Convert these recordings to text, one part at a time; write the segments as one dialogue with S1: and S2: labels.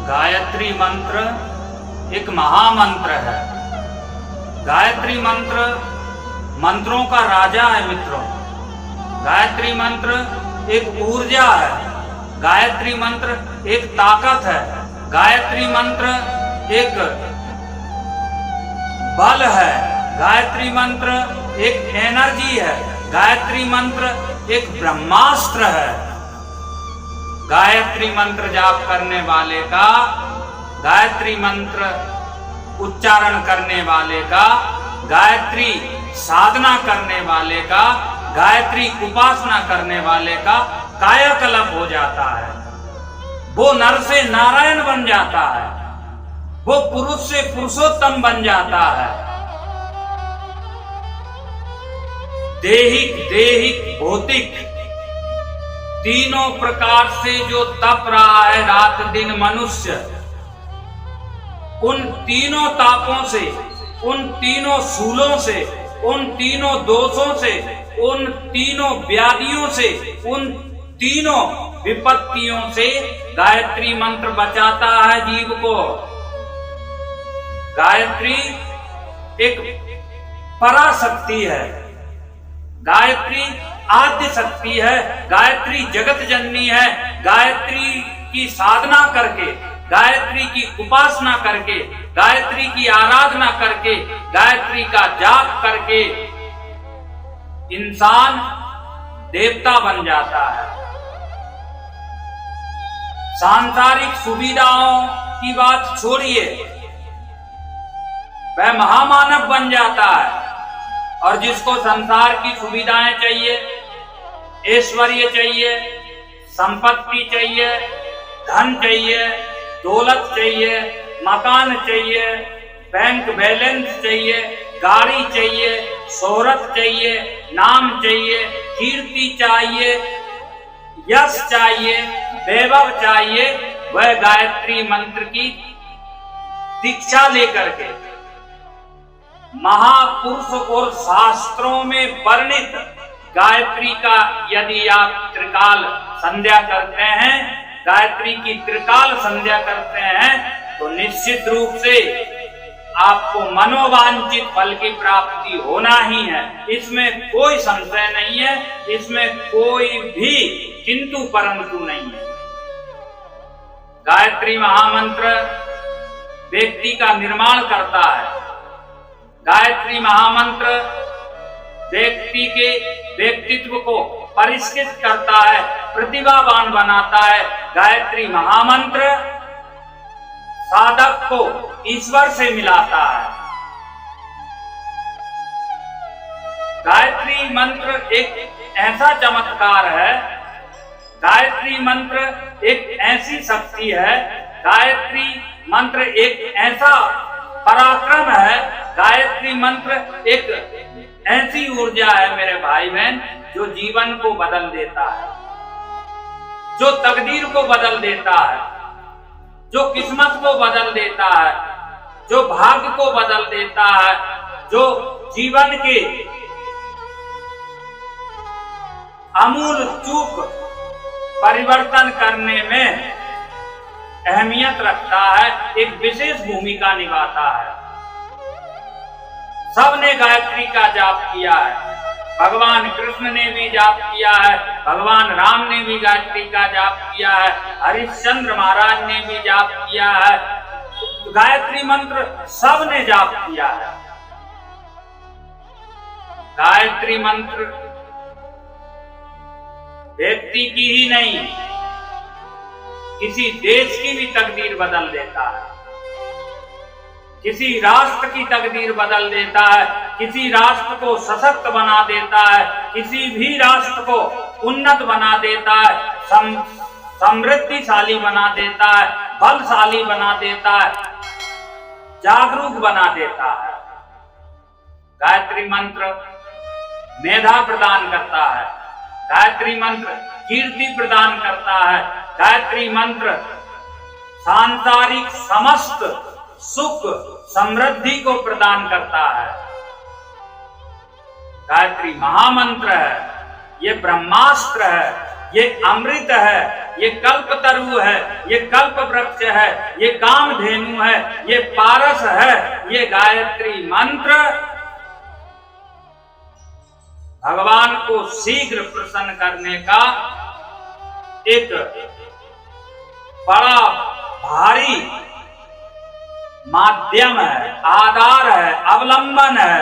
S1: गायत्री मंत्र एक महामंत्र है। गायत्री मंत्र मंत्रों का राजा है मित्रों। गायत्री मंत्र एक ऊर्जा है। गायत्री मंत्र एक ताकत है। गायत्री मंत्र एक बल है। गायत्री मंत्र एक एनर्जी है। गायत्री मंत्र एक ब्रह्मास्त्र है। गायत्री मंत्र जाप करने वाले का, गायत्री मंत्र उच्चारण करने वाले का, गायत्री साधना करने वाले का, गायत्री उपासना करने वाले का कायाकल्प हो जाता है। वो नर से नारायण बन जाता है। वो पुरुष से पुरुषोत्तम बन जाता है। देहिक, देहिक, भौतिक तीनों प्रकार से जो तप रहा है रात दिन मनुष्य, उन तीनों तापों से, उन तीनों शूलों से, उन तीनों दोषों से, उन तीनों व्याधियों से, उन तीनों विपत्तियों से गायत्री मंत्र बचाता है जीव को। गायत्री एक पराशक्ति है। गायत्री आद्य शक्ति है। गायत्री जगत जननी है। गायत्री की साधना करके, गायत्री की उपासना करके, गायत्री की आराधना करके, गायत्री का जाप करके इंसान देवता बन जाता है। सांसारिक सुविधाओं की बात छोड़िए, वह महामानव बन जाता है। और जिसको संसार की सुविधाएं चाहिए, ऐश्वर्य चाहिए, संपत्ति चाहिए, धन चाहिए, दौलत चाहिए, मकान चाहिए, बैंक बैलेंस चाहिए, गाड़ी चाहिए, शोहरत चाहिए, नाम चाहिए, कीर्ति चाहिए, यश चाहिए, वैभव चाहिए, वह गायत्री मंत्र की दीक्षा लेकर के महापुरुष और शास्त्रों में वर्णित गायत्री का यदि आप त्रिकाल संध्या करते हैं, गायत्री की त्रिकाल संध्या करते हैं, तो निश्चित रूप से आपको मनोवांछित फल की प्राप्ति होना ही है। इसमें कोई संशय नहीं है। इसमें कोई भी किंतु परंतु नहीं है। गायत्री महामंत्र व्यक्ति का निर्माण करता है। गायत्री महामंत्र व्यक्ति के व्यक्तित्व को परिष्कृत करता है, प्रतिभावान बनाता है। गायत्री महामंत्र साधक को ईश्वर से मिलाता है। गायत्री मंत्र एक ऐसा चमत्कार है। गायत्री मंत्र एक ऐसी शक्ति है। गायत्री मंत्र एक ऐसा पराक्रम है। गायत्री मंत्र एक ऐसी ऊर्जा है मेरे भाई बहन, जो जीवन को बदल देता है, जो तकदीर को बदल देता है, जो किस्मत को बदल देता है, जो भाग्य को बदल देता है, जो जीवन के आमूल चूक परिवर्तन करने में अहमियत रखता है, एक विशेष भूमिका निभाता है। सबने गायत्री का जाप किया है। भगवान कृष्ण ने भी जाप किया है। भगवान राम ने भी गायत्री का जाप किया है। हरिश्चंद्र महाराज ने भी जाप किया है। गायत्री मंत्र सबने जाप किया है। गायत्री मंत्र व्यक्ति की ही नहीं, किसी देश की भी तकदीर बदल देता है। किसी राष्ट्र की तकदीर बदल देता है। किसी राष्ट्र को सशक्त बना देता है। किसी भी राष्ट्र को उन्नत बना देता है, समृद्धिशाली बना देता है, बलशाली बना देता है, जागरूक बना देता है। गायत्री मंत्र मेधा प्रदान करता है। गायत्री मंत्र कीर्ति प्रदान करता है। गायत्री मंत्र सांसारिक समस्त सुख समृद्धि को प्रदान करता है। गायत्री महामंत्र है, ये ब्रह्मास्त्र है, ये अमृत है, ये कल्पतरु है, ये कल्प वृक्ष है, ये कामधेनु है, ये पारस है। ये गायत्री मंत्र भगवान को शीघ्र प्रसन्न करने का एक बड़ा भारी माध्यम है, आधार है, अवलंबन है,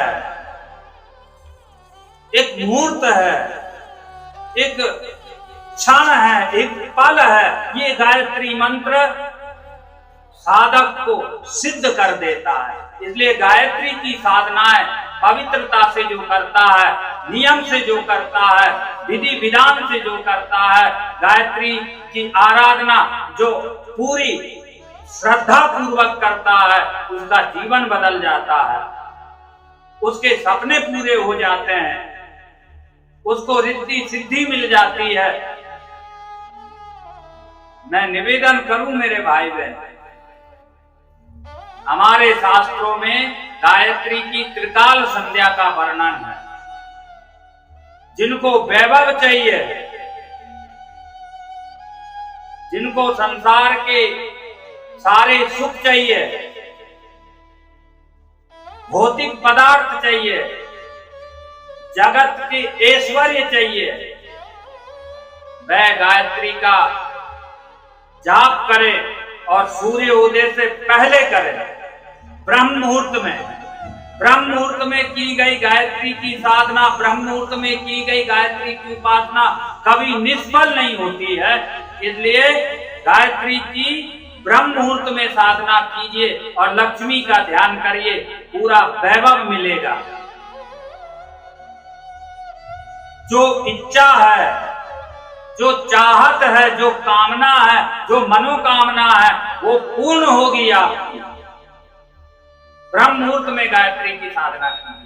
S1: एक मुहूर्त है, एक क्षण है, एक पल है। ये गायत्री मंत्र साधक को सिद्ध कर देता है। इसलिए गायत्री की साधनाएं पवित्रता से जो करता है, नियम से जो करता है, विधि विधान से जो करता है, गायत्री की आराधना जो पूरी श्रद्धा पूर्वक करता है, उसका जीवन बदल जाता है, उसके सपने पूरे हो जाते हैं, उसको रिद्धि सिद्धि मिल जाती है। मैं निवेदन करूं मेरे भाई बहन, हमारे शास्त्रों में गायत्री की त्रिकाल संध्या का वर्णन है। जिनको वैभव चाहिए, जिनको संसार के सारे सुख चाहिए, भौतिक पदार्थ चाहिए, जगत के ऐश्वर्य चाहिए, वह गायत्री का जाप करे और सूर्य उदय से पहले करे। ब्रह्म मुहूर्त में की गई गायत्री की साधना, ब्रह्म मुहूर्त में की गई गायत्री की उपासना कभी निष्फल नहीं होती है। इसलिए गायत्री की ब्रह्म मुहूर्त में साधना कीजिए और लक्ष्मी का ध्यान करिए, पूरा वैभव मिलेगा। जो इच्छा है, जो चाहत है, जो कामना है, जो मनोकामना है, वो पूर्ण होगी आपकी। ब्रह्म मुहूर्त में गायत्री की साधना कीजिए।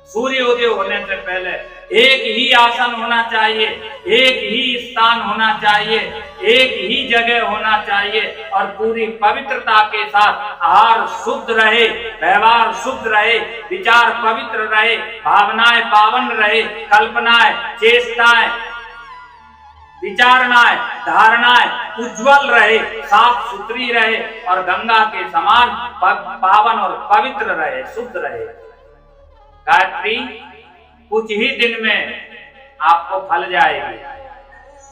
S1: सूर्योदय होने से पहले एक ही आसन होना चाहिए, एक ही स्थान होना चाहिए, एक ही जगह होना चाहिए और पूरी पवित्रता के साथ आहार शुद्ध रहे, व्यवहार शुद्ध रहे, विचार पवित्र रहे, भावनाएं पावन रहे, कल्पनाएं, चेष्टाएं, विचारणाएं, धारणाएं उज्जवल रहे, साफ सुथरी रहे और गंगा के समान पावन और पवित्र रहे, शुद्ध रहे। गायत्री कुछ ही दिन में आपको फल जाएगी।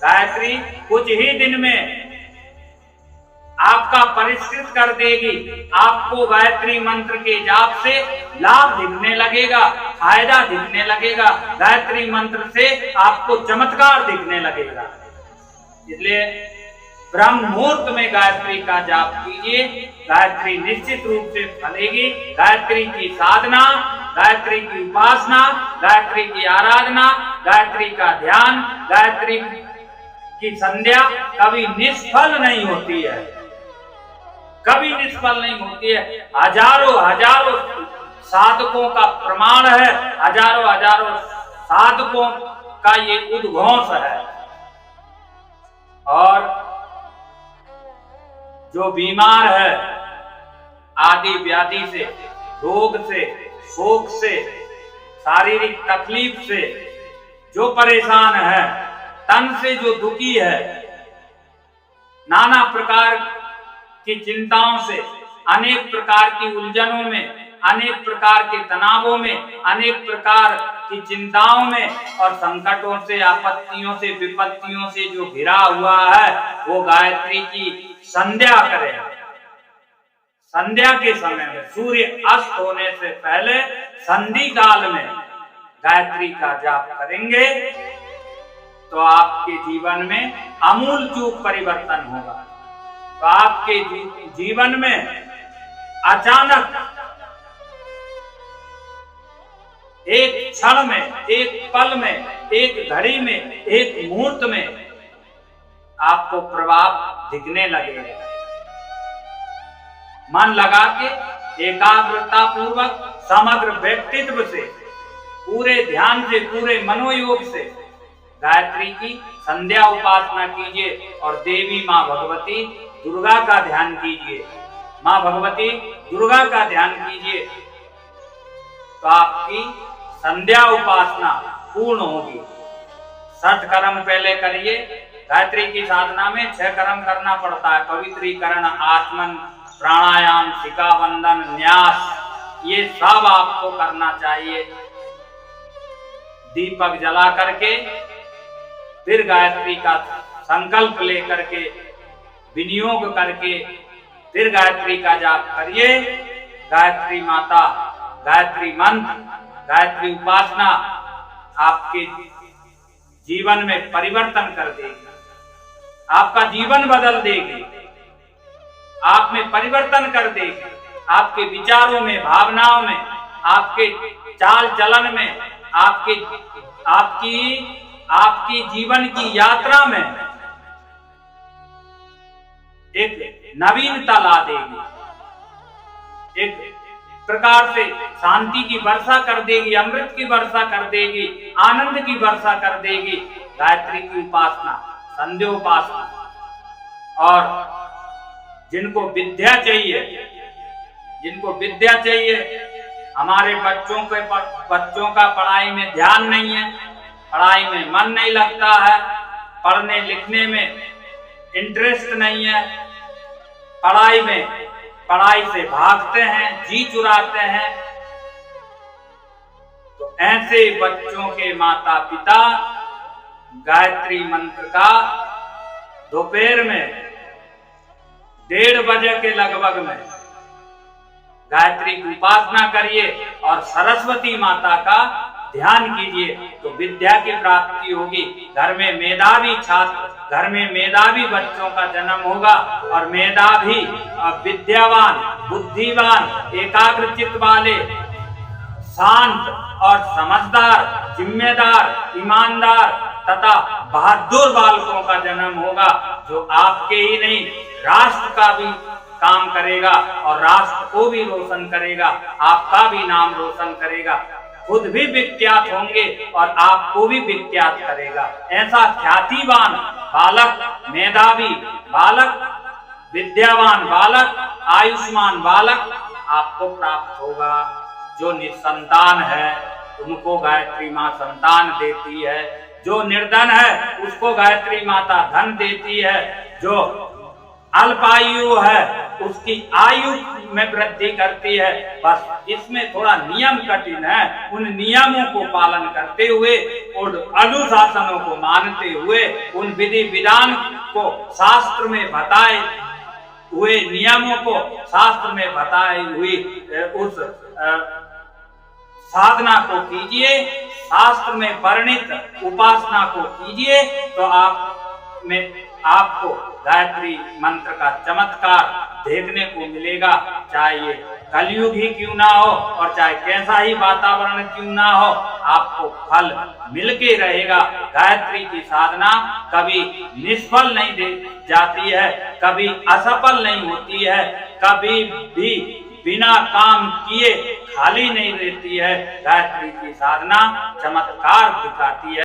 S1: गायत्री कुछ ही दिन में आपका परिष्कृत कर देगी। आपको गायत्री मंत्र के जाप से लाभ दिखने लगेगा, फायदा दिखने लगेगा। गायत्री मंत्र से आपको चमत्कार दिखने लगेगा। इसलिए ब्रह्म मुहूर्त में गायत्री का जाप कीजिए, गायत्री निश्चित रूप से फलेगी। गायत्री की साधना, गायत्री की उपासना, गायत्री की आराधना, गायत्री का ध्यान, गायत्री की संध्या कभी निष्फल नहीं होती है, कभी निष्फल नहीं होती है। हजारों साधकों का प्रमाण है, हजारों साधकों का ये उद्घोष है। और जो बीमार है आदि व्याधि से, रोग से, शोक से, शारीरिक तकलीफ से जो परेशान है, तन से जो दुखी है, नाना प्रकार की चिंताओं से, अनेक प्रकार की उलझनों में, अनेक प्रकार के तनावों में, अनेक प्रकार की चिंताओं में और संकटों से, आपत्तियों से, विपत्तियों से जो घिरा हुआ है, वो गायत्री की संध्या करे। संध्या के समय में, सूर्य अस्त होने से पहले संधि काल में गायत्री का जाप करेंगे तो आपके जीवन में आमूल चूक परिवर्तन होगा। तो आपके जीवन में अचानक एक क्षण में, एक पल में, एक घड़ी में, एक मुहूर्त में आपको प्रभाव दिखने लगेगा। मन लगा के एकाग्रता पूर्वक समग्र व्यक्तित्व से, पूरे ध्यान से, पूरे मनोयोग से गायत्री की संध्या उपासना कीजिए और देवी माँ भगवती दुर्गा का ध्यान कीजिए। माँ भगवती दुर्गा का ध्यान कीजिए तो आपकी संध्या उपासना पूर्ण होगी। सठ कर्म पहले करिए, गायत्री की साधना में 6 कर्म करना पड़ता है। पवित्रीकरण, आत्मन, प्राणायाम, शिखा बंधन, न्यास, ये सब आपको करना चाहिए। दीपक जला करके फिर गायत्री का संकल्प लेकर के विनियोग करके फिर गायत्री का जाप करिए। गायत्री माता, गायत्री मंत्र, गायत्री उपासना आपके जीवन में परिवर्तन कर देगी, आपका जीवन बदल देगी, आप में परिवर्तन कर देगी, आपके विचारों में, भावनाओं में, आपके चाल चलन में, आपकी जीवन की यात्रा में एक नवीनता ला देगी, एक प्रकार से शांति की वर्षा कर देगी, अमृत की वर्षा कर देगी, आनंद की वर्षा कर देगी। गायत्री की उपासना, संध्योपासना। और जिनको विद्या चाहिए, हमारे बच्चों का पढ़ाई में ध्यान नहीं है, पढ़ाई में मन नहीं लगता है, पढ़ने लिखने में इंटरेस्ट नहीं है, पढ़ाई से भागते हैं, जी चुराते हैं, तो ऐसे बच्चों के माता पिता गायत्री मंत्र का दोपहर में 1:30 बजे के लगभग में गायत्री की उपासना करिए और सरस्वती माता का ध्यान कीजिए, तो विद्या की प्राप्ति होगी। घर में मेधावी छात्र, घर में मेधावी बच्चों का जन्म होगा और मेधावी, विद्यावान, बुद्धिमान, एकाग्रचित्त वाले, शांत और समझदार, जिम्मेदार, ईमानदार तथा बहादुर बालकों का जन्म होगा, जो आपके ही नहीं राष्ट्र का भी काम करेगा और राष्ट्र को भी रोशन करेगा, आपका भी नाम रोशन करेगा, खुद भी विख्यात होंगे और आपको भी विख्यात करेगा। ऐसा ख्यातिवान बालक, मेधावी बालक, विद्यावान बालक, आयुष्मान बालक आपको प्राप्त होगा। जो निसंतान है उनको गायत्री माँ संतान देती है, जो निर्धन है उसको गायत्री माता धन देती है, जो अल्पायु है उसकी आयु में वृद्धि करती है। बस इसमें थोड़ा नियम कठिन है, उन नियमों को पालन करते हुए, उन अनुशासनों को मानते हुए, उन विधि विधान को शास्त्र में बताए हुए, नियमों को शास्त्र में बताए हुए उस साधना को कीजिए, शास्त्र में वर्णित उपासना को कीजिए, तो आपको गायत्री मंत्र का चमत्कार देखने को मिलेगा। चाहे ये कलयुग ही क्यों ना हो और चाहे कैसा ही वातावरण क्यों ना हो, आपको फल मिलके रहेगा। गायत्री की साधना कभी निष्फल नहीं दे जाती है, कभी असफल नहीं होती है, कभी भी बिना काम किए खाली नहीं रहती है। गायत्री की साधना चमत्कार दिखाती है।